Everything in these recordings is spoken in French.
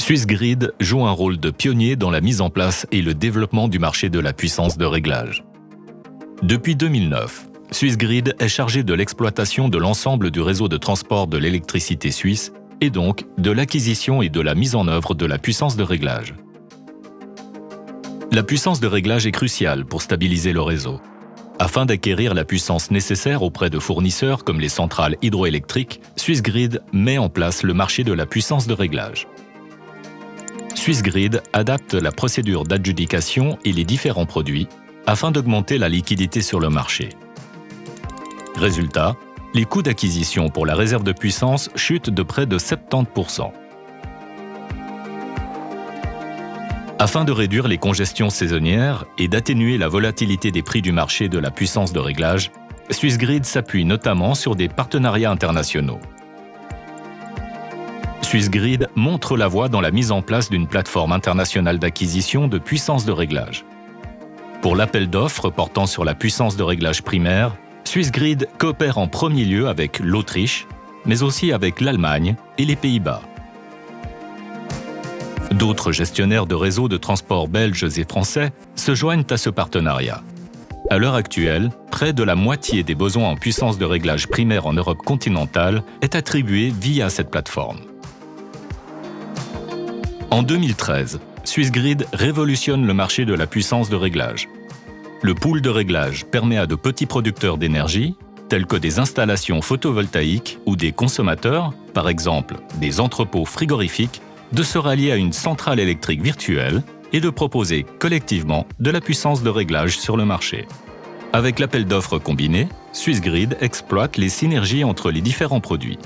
Swissgrid joue un rôle de pionnier dans la mise en place et le développement du marché de la puissance de réglage. Depuis 2009, Swissgrid est chargé de l'exploitation de l'ensemble du réseau de transport de l'électricité suisse et donc de l'acquisition et de la mise en œuvre de la puissance de réglage. La puissance de réglage est cruciale pour stabiliser le réseau. Afin d'acquérir la puissance nécessaire auprès de fournisseurs comme les centrales hydroélectriques, Swissgrid met en place le marché de la puissance de réglage. Swissgrid adapte la procédure d'adjudication et les différents produits afin d'augmenter la liquidité sur le marché. Résultat, les coûts d'acquisition pour la réserve de puissance chutent de près de 70%. Afin de réduire les congestions saisonnières et d'atténuer la volatilité des prix du marché de la puissance de réglage, Swissgrid s'appuie notamment sur des partenariats internationaux. Swissgrid montre la voie dans la mise en place d'une plateforme internationale d'acquisition de puissance de réglage. Pour l'appel d'offres portant sur la puissance de réglage primaire, Swissgrid coopère en premier lieu avec l'Autriche, mais aussi avec l'Allemagne et les Pays-Bas. D'autres gestionnaires de réseaux de transport belges et français se joignent à ce partenariat. À l'heure actuelle, près de la moitié des besoins en puissance de réglage primaire en Europe continentale est attribuée via cette plateforme. En 2013, Swissgrid révolutionne le marché de la puissance de réglage. Le pool de réglage permet à de petits producteurs d'énergie, tels que des installations photovoltaïques ou des consommateurs, par exemple des entrepôts frigorifiques, de se rallier à une centrale électrique virtuelle et de proposer collectivement de la puissance de réglage sur le marché. Avec l'appel d'offres combiné, Swissgrid exploite les synergies entre les différents produits.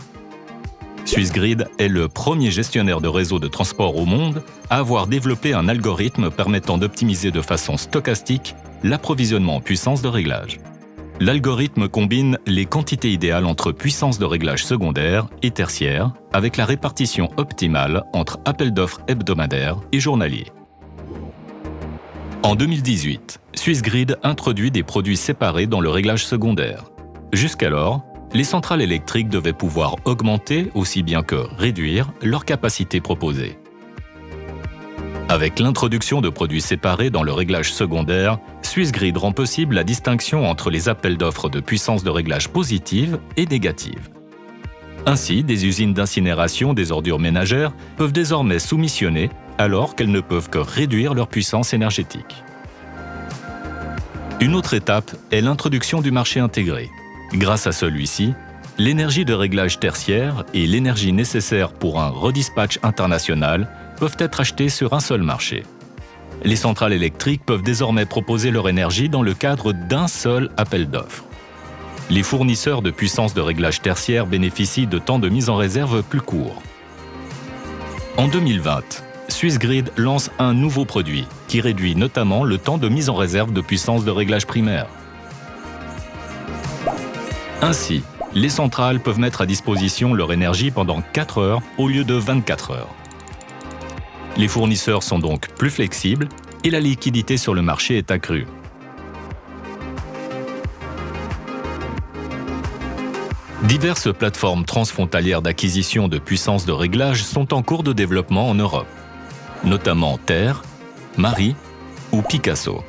Swissgrid est le premier gestionnaire de réseau de transport au monde à avoir développé un algorithme permettant d'optimiser de façon stochastique l'approvisionnement en puissance de réglage. L'algorithme combine les quantités idéales entre puissance de réglage secondaire et tertiaire avec la répartition optimale entre appels d'offres hebdomadaires et journaliers. En 2018, Swissgrid introduit des produits séparés dans le réglage secondaire. Jusqu'alors, les centrales électriques devaient pouvoir augmenter aussi bien que réduire leur capacité proposée. Avec l'introduction de produits séparés dans le réglage secondaire, Swissgrid rend possible la distinction entre les appels d'offres de puissance de réglage positive et négative. Ainsi, des usines d'incinération des ordures ménagères peuvent désormais soumissionner alors qu'elles ne peuvent que réduire leur puissance énergétique. Une autre étape est l'introduction du marché intégré. Grâce à celui-ci, l'énergie de réglage tertiaire et l'énergie nécessaire pour un redispatch international peuvent être achetées sur un seul marché. Les centrales électriques peuvent désormais proposer leur énergie dans le cadre d'un seul appel d'offres. Les fournisseurs de puissance de réglage tertiaire bénéficient de temps de mise en réserve plus courts. En 2020, Swissgrid lance un nouveau produit qui réduit notamment le temps de mise en réserve de puissance de réglage primaire. Ainsi, les centrales peuvent mettre à disposition leur énergie pendant 4 heures au lieu de 24 heures. Les fournisseurs sont donc plus flexibles et la liquidité sur le marché est accrue. Diverses plateformes transfrontalières d'acquisition de puissance de réglage sont en cours de développement en Europe, notamment Terre, Marie ou Picasso.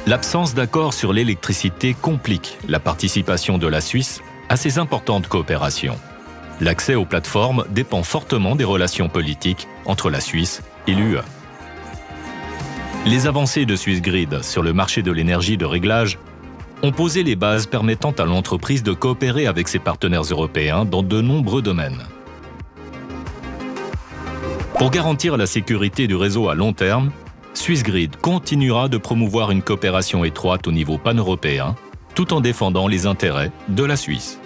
L'absence d'accord sur l'électricité complique la participation de la Suisse à ces importantes coopérations. L'accès aux plateformes dépend fortement des relations politiques entre la Suisse et l'UE. Les avancées de Swissgrid sur le marché de l'énergie de réglage ont posé les bases permettant à l'entreprise de coopérer avec ses partenaires européens dans de nombreux domaines. Pour garantir la sécurité du réseau à long terme, Swissgrid continuera de promouvoir une coopération étroite au niveau pan-européen, tout en défendant les intérêts de la Suisse.